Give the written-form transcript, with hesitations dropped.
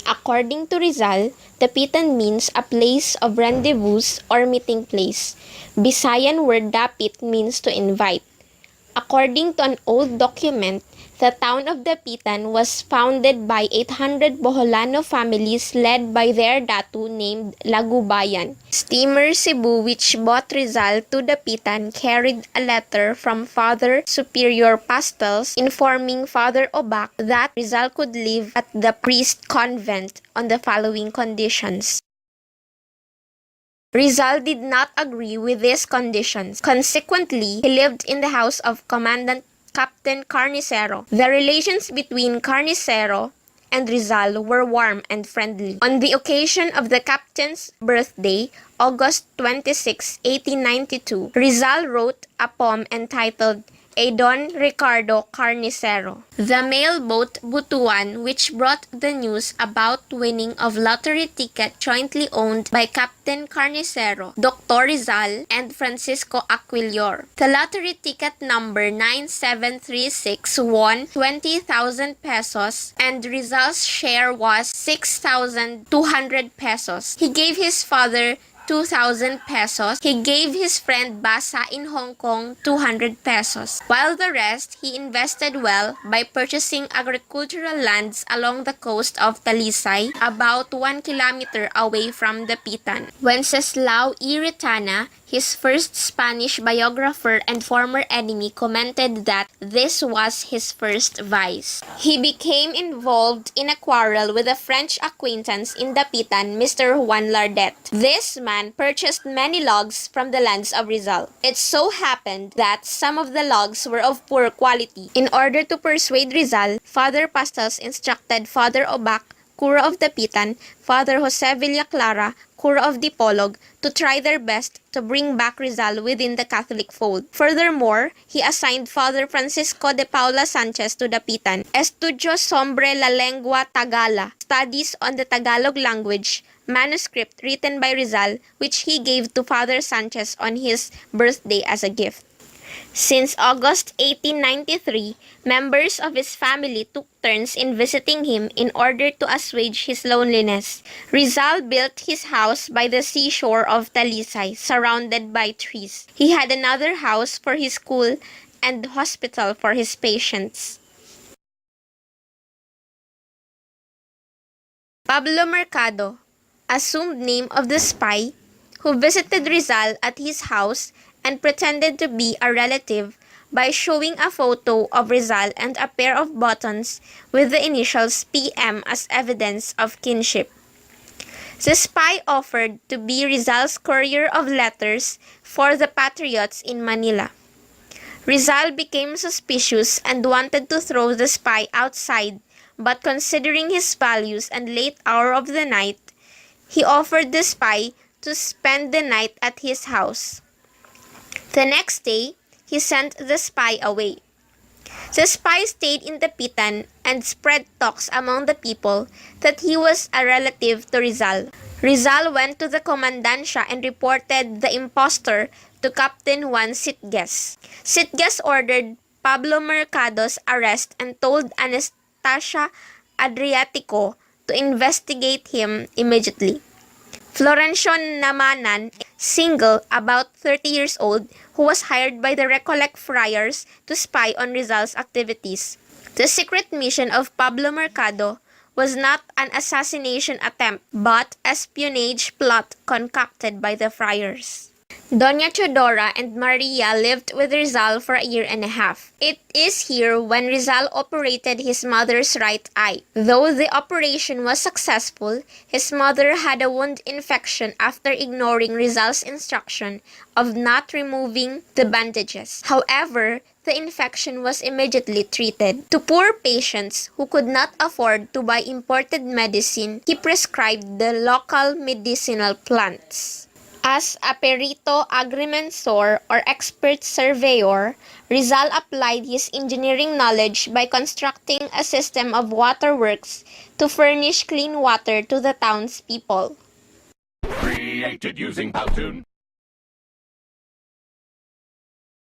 According to Rizal, Dapitan means a place of rendezvous or meeting place. Bisayan word dapit means to invite. According to an old document, the town of Dapitan was founded by 800 Boholano families led by their datu named Lagubayan. Steamer Cebu, which brought Rizal to Dapitan, carried a letter from Father Superior Pastels informing Father Obac that Rizal could live at the priest convent on the following conditions. Rizal did not agree with these conditions. Consequently, he lived in the house of Commandant Captain Carnicero. The relations between Carnicero and Rizal were warm and friendly. On the occasion of the captain's birthday, August 26, 1892, Rizal wrote a poem entitled A Don Ricardo Carnicero. The mail boat Butuan, which brought the news about winning of lottery ticket jointly owned by Captain Carnicero, Dr. Rizal, and Francisco Aquilor. The lottery ticket number 9736 won 20,000 pesos and Rizal's share was 6,200 pesos. He gave his father 2,000 pesos. He gave his friend Basa in Hong Kong 200 pesos. While the rest, he invested well by purchasing agricultural lands along the coast of Talisay, about 1 kilometer away from Dapitan. Wenceslao E. Retana, his first Spanish biographer and former enemy, commented that this was his first vice. He became involved in a quarrel with a French acquaintance in Dapitan, Mr. Juan Lardet. This man purchased many logs from the lands of Rizal. It so happened that some of the logs were of poor quality. In order to persuade Rizal, Father Pastos instructed Father Obac, Cura of Dapitan, Father Jose Villaclara, Cura of Dipolog, to try their best to bring back Rizal within the Catholic fold. Furthermore, he assigned Father Francisco de Paula Sanchez to Dapitan, Estudios sobre la lengua Tagala, studies on the Tagalog language, manuscript written by Rizal, which he gave to Father Sanchez on his birthday as a gift. Since August 1893, members of his family took turns in visiting him in order to assuage his loneliness. Rizal built his house by the seashore of Talisay, surrounded by trees. He had another house for his school and hospital for his patients. Pablo Mercado, assumed name of the spy, who visited Rizal at his house and pretended to be a relative by showing a photo of Rizal and a pair of buttons with the initials PM as evidence of kinship. The spy offered to be Rizal's courier of letters for the Patriots in Manila. Rizal became suspicious and wanted to throw the spy outside, but considering his values and late hour of the night, he offered the spy to spend the night at his house. The next day, he sent the spy away. The spy stayed in Dapitan and spread talks among the people that he was a relative to Rizal. Rizal went to the Comandancia and reported the impostor to Captain Juan Sitges. Sitges ordered Pablo Mercado's arrest and told Anastasia Adriatico to investigate him immediately. Florencio Namanan, single, about 30 years old, who was hired by the Recollect friars to spy on Rizal's activities. The secret mission of Pablo Mercado was not an assassination attempt, but espionage plot concocted by the friars. Doña Teodora and Maria lived with Rizal for a year and a half. It is here when Rizal operated his mother's right eye. Though the operation was successful, his mother had a wound infection after ignoring Rizal's instruction of not removing the bandages. However, the infection was immediately treated. To poor patients who could not afford to buy imported medicine, he prescribed the local medicinal plants. As a perito agrimensor or expert surveyor, Rizal applied his engineering knowledge by constructing a system of waterworks to furnish clean water to the townspeople. Created using Powtoon.